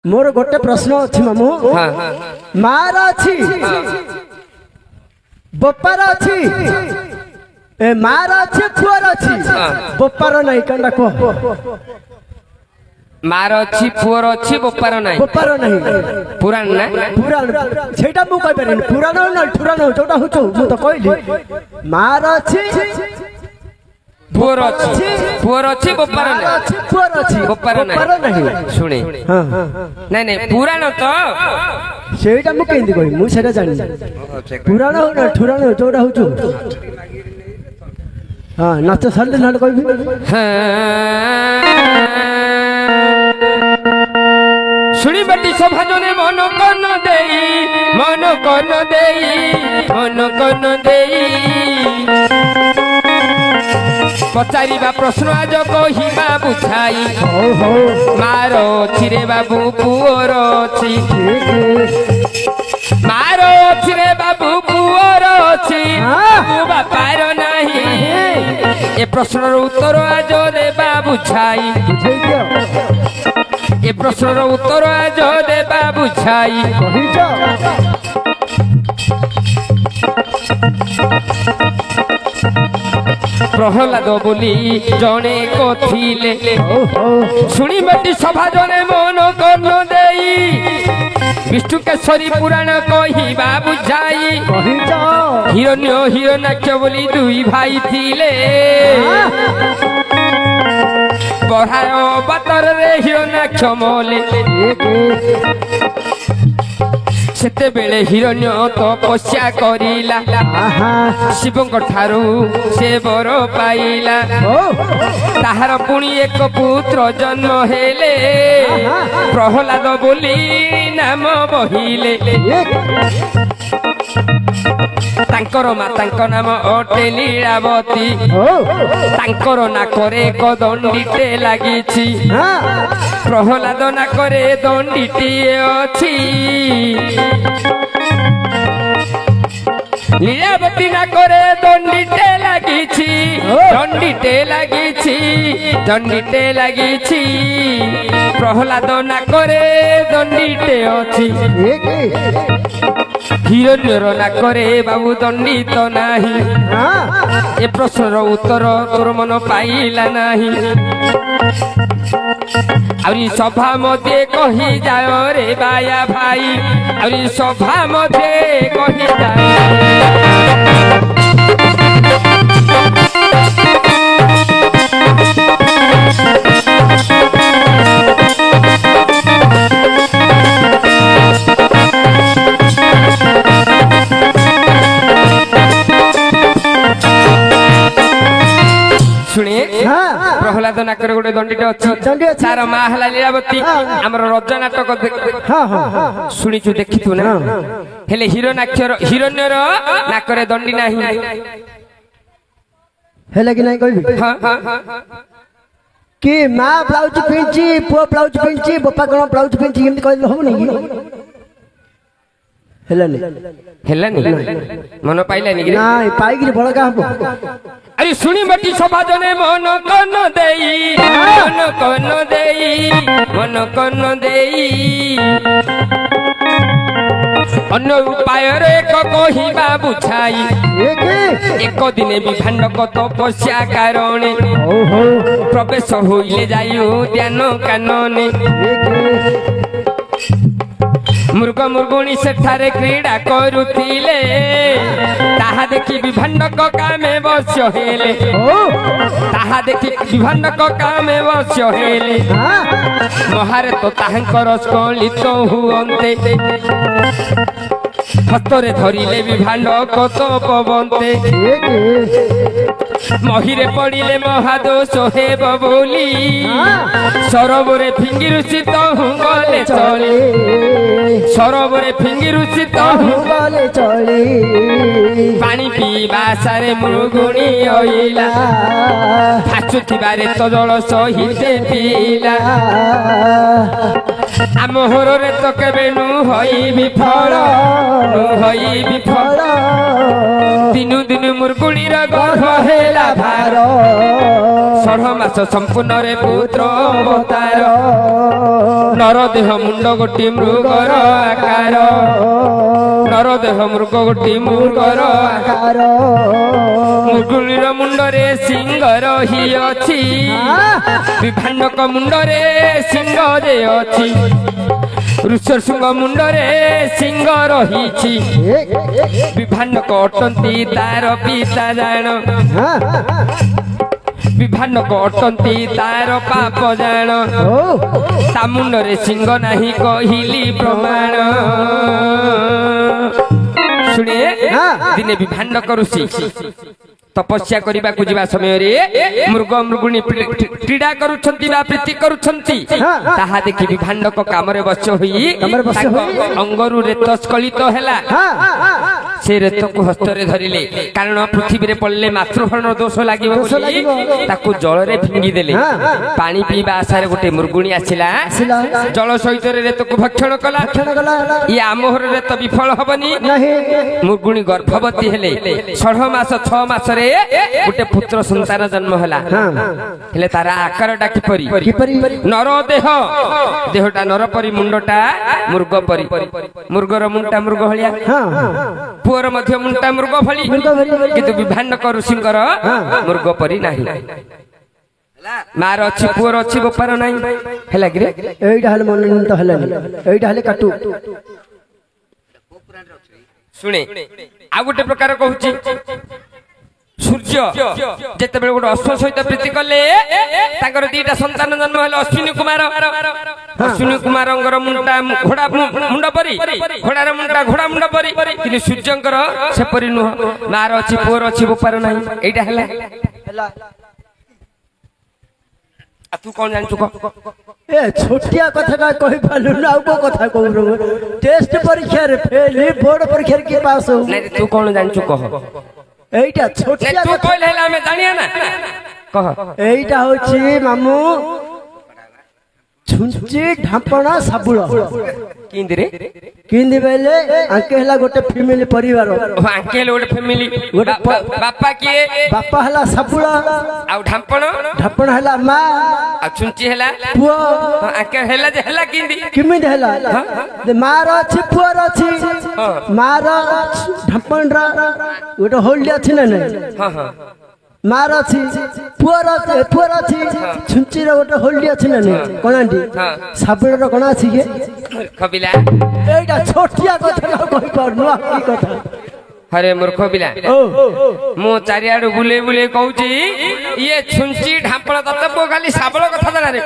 मोर गोटे प्रश्न अच्छी मामू मार अच्छी बोपार अच्छी मार अच्छी पुअर अच्छी बोपार नहीं कंडा को मार अच्छी पुअर अच्छी बोपार नहीं पुराण ना पुराण सेटा मु कहि परनी पुराण ना ठुराण जोटा होचो मु तो कहली मार अच्छी पुअर अच्छी बोपार नहीं पुअर अच्छी बोपार नहीं सुने नहीं नहीं पुराण तो सेटा मु केंदी कहि मु सेटा जानि पुराण ना ठुराण जोटा होचो हां नाच सरले नाट कहबी शुणी बटी सभा जने मन कन देई पचारिबा प्रश्न आज कहिबा बुझाई मार अछि रे बाबू पुअर अछि मार अछि रे बाबू पुअर अछि बापार नाही ए प्रश्नर उत्तर आज देबा बुझाई ए प्रश्नर उत्तर आज देबा बुझाई प्रहलाद बोली जने कथिले शुणी बेटी सभा जने मन कर्ण देई विष्णु केशरी पुराण कहिबा बुझाई हिरण्य हिरण्याक्ष बोली दुई भाई थिले बहार बातर रे हिरण्याक्ष मोले सेते बेले हिरण्य तपस्या करिला शिवंक ठारू से बर पाइला ताहार पुणी एक पुत्र जन्म हेले प्रहलाद बोली नाम बहिले तांकर मातांक नाम अटे लीलावती तांकर नाकरे एक दंडीटे लागिछि प्रहलाद नाकरे दंडीटिए अछि लीलावती नाकरे दंडीटे लागिछि प्रहलाद नाकरे दंडीटे अछि हिरण्यर नाकरे बाबू दंडित नाही ए प्रश्नर उत्तर तोर मन पाइला नाही आउरी सभा मध्य कहि जाय रे बाया भाई आउरी सभा मध्य कहि जाय शुणे प्रहलाद नाकर गोटे दंडीटे अच्छी तार माँ हला लीलावती आमर रज नाटक शुणीचु देखिथु ना हेले हिरण्यर नाकरे दंडी नाही हेले कि नाही कहबी कि माँ ब्लाउज पिंची पुओ ब्लाउज पिंची बापा कोन ब्लाउज पिंची एमती कहले हो नहीं हेलानी मन पाइलानी कि नाही पाइगिरी बळका हबो अरे शुणी बटी सभा जने मन कन देई अन्य उपाय रे कहिबा बुझाई एक दिने विभांड तपस्या कारणे प्रवेश होइले जाई ध्यान कानने मृग मृगुणी सेठारे क्रीड़ा करुथिले ताहा देखि विभांडक कामे बस्य हेले ताहा देखि विभांडक कामे बस्य हेले महारे तो ताहांकर स्खलित हुअन्ते हस्तरे धरिले विभांडक तपवन्ते महिरे पड़िले महादोष हेब बोली सरोवरे फिंगिरु शीत हुंगले चले সরোবরে ফিঙ্গিরু শীত বলে চলে পানি পিଇବା ଆଶାରେ ମୃଗୁଣୀ ଅଇଲା ଭାସୁଥିବାରେ ତ ଜଳ ସହିତେ ପିଇଲା ଆମ ହୋରରେ ତ କେବେ ନୁହଇ ବିଫଳ ଦିନୁ ଦିନୁ ମୃଗୁଣୀର ଗର୍ଭ ହେଲା ଭାର 16 ମାସ ସମ୍ପୂର୍ଣ୍ଣରେ ପୁତ୍ର ଅବତାର ନରଦେହ ମୁଣ୍ଡ ଗୋଟି ମୃଗର ଆକାର ନରଦେହ ମୃଗ ଗୋଟି ମୃଗର ଆକାର ମୃଗୁଣୀର ମୁଣ୍ଡରେ ସିଂହ ରହିଅଛି ବିଭାଣ୍ଡକ ମୁଣ୍ଡରେ ସିଂହ ଯେ ଅଛି ଋଷଶୃଙ୍ଗ ମୁଣ୍ଡରେ ସିଂହ ରହିଛି ବିଭାଣ୍ଡକ ଅଟନ୍ତି ତାର ପିତା ଜାଣ ବିଭାଣ୍ଡକ ଅଟନ୍ତି ତାର ପାପ ଜାଣ ତା ମୁଣ୍ଡରେ ସିଂହ ନାହିଁ କହିଲି ପ୍ରମାଣ ଶୁଣେ ଦିନେ ବିଭାଣ୍ଡକ ଋଷି ତପସ୍ୟା କରିବାକୁ ଯିବା ସମୟରେ ମୃଗ ମୃଗୁଣୀ କ୍ରୀଡ଼ା କରୁଛନ୍ତି ବା ପ୍ରୀତି କରୁଛନ୍ତି ତାହା ଦେଖି ବିଭାଣ୍ଡକ କାମରେ ବଶ ହୋଇ ଅଙ୍ଗରୁ ରେତ ସ୍ଖଳିତ ହେଲା ସେ ରେତକୁ ହସ୍ତରେ ଧରିଲେ କାରଣ ପୃଥିବୀରେ ପଡ଼ିଲେ ମାତୃଭରଣ ଦୋଷ ଲାଗିବ ବୋଲି ତାକୁ ଜଳରେ ଫିଙ୍ଗି ଦେଲେ ପାଣି ପିଇବା ଆଶାରେ ଗୋଟେ ମୃଗୁଣୀ ଆସିଲା ଜଳ ସହିତ ରେତକୁ ଭକ୍ଷଣ କଲା ଇଏ ଆମୋହର ରେତ ବିଫଳ ହବନି ମୃଗୁଣୀ ଗର୍ଭବତୀ ହେଲେ 16 ମାସ 6 ମାସରେ ଗୋଟେ ପୁତ୍ର ସନ୍ତାନ ଜନ୍ମ ହେଲା ହେଲେ ତାର ଆକାରଟା କିପରି ନର ଦେହଟା ନର ପରି ମୁଣ୍ଡଟା ମୃଗ ପରି ମୃଗର ମୁଣ୍ଡଟା ମୃଗ ଭଳିଆ ପୁଅର ମଧ୍ୟ ମୁଣ୍ଡଟା ମୃଗ ଭଳି କିନ୍ତୁ ବିଭାଣ୍ଡକ ଋଷିଙ୍କର ମୃଗ ପରି ନାହିଁ ମାର ଅଛି ପୁଅର ଅଛି ବୋପାର ନାହିଁ ହେଲା କି ଏଇଟା ହେଲେ ମନୋନୀତ ହେଲାନି ଏଇଟା ହେଲେ କାଟୁ ଶୁଣେ ଆଉ ଗୋଟେ ପ୍ରକାର କହୁଛି ସୂର୍ଯ୍ୟ ଯେତେବେଳେ ଗୋଟେ ଅଶ୍ଵ ସହିତ ପ୍ରୀତି କଲେ ତାଙ୍କର ଦିଟା ସନ୍ତାନ ଜନ୍ମ ହେଲେ ଅଶ୍ୱିନୀ କୁମାରଙ୍କର ମୁଣ୍ଡଟା ଘୋଡା ମୁଣ୍ଡ ପରି ଘୋଡାର ମୁଣ୍ଡଟା ଘୋଡା ମୁଣ୍ଡ ପରି କିନ୍ତୁ ସୂର୍ଯ୍ୟଙ୍କର ସେପରି ନୁହଁ ମାର ଅଛି ପୁଅର ଅଛି ବୋପାର ନାହିଁ ଏଇଟା ହେଲା ତୁ କଣ ଜାଣିଛୁ କହ ଏ ଛୋଟିଆ କଥାଟା କହିପାରିଲୁ ଆଉ କୋଉ କଥା କହୁଛୁ ଟେଷ୍ଟ ପରୀକ୍ଷାରେ ଫେଲ ବୋର୍ଡ ପରୀକ୍ଷାରେ କିଏ ପାସ୍ ହଉ ତୁ କଣ ଜାଣିଛୁ କହ এইটা ছোটিয়া তু কইলে হেলা আমি জানিয়া না কহ এইটা হচ্ছে মামু ছুঞ্চি ঢাপଣା সাবুଳ কিন্দি রে কিন্দি বেলে আঙ্কে হেলা গোটে ফ্যামিলি পরিবার আঙ্কে হেলা গোটে ফ্যামিলি বাপা কিয়ে বাপা হেলা সাবুଳ ଆଉ ଢାmpଣ হেলা মা ଆଉ ଛୁଞ୍ଚି ହେଲା ପୁଅ ଆଙ୍କେ ହେଲା ଯେ ହେଲା କିନ୍ଦି କିମିତି ହେଲା ମାର ଅଛି ପୁଅର ଅଛି ମାର ଢାmpଣର ଗୋଟେ ହୋଲ୍ଡ ଅଛି ନା ନାଇଁ ମାର ଅଛି ପୁଅର ଅଛି ଛୁଞ୍ଚିର ଗୋଟେ ହୋଲ୍ଡ ଅଛି ନା ନାଇଁ କଣାଣ୍ଡି ସାବୁଳର କଣା ଅଛି କି ଖବିଲା এইটা ଛୋଟିଆ କଥା କହିପାରୁନୁ କି କଥା हरे मूर्ख पिला मु चारियाडू बुले बुले कहूची ये छुंची ढांपण तत्व खाली साबळ कथा रे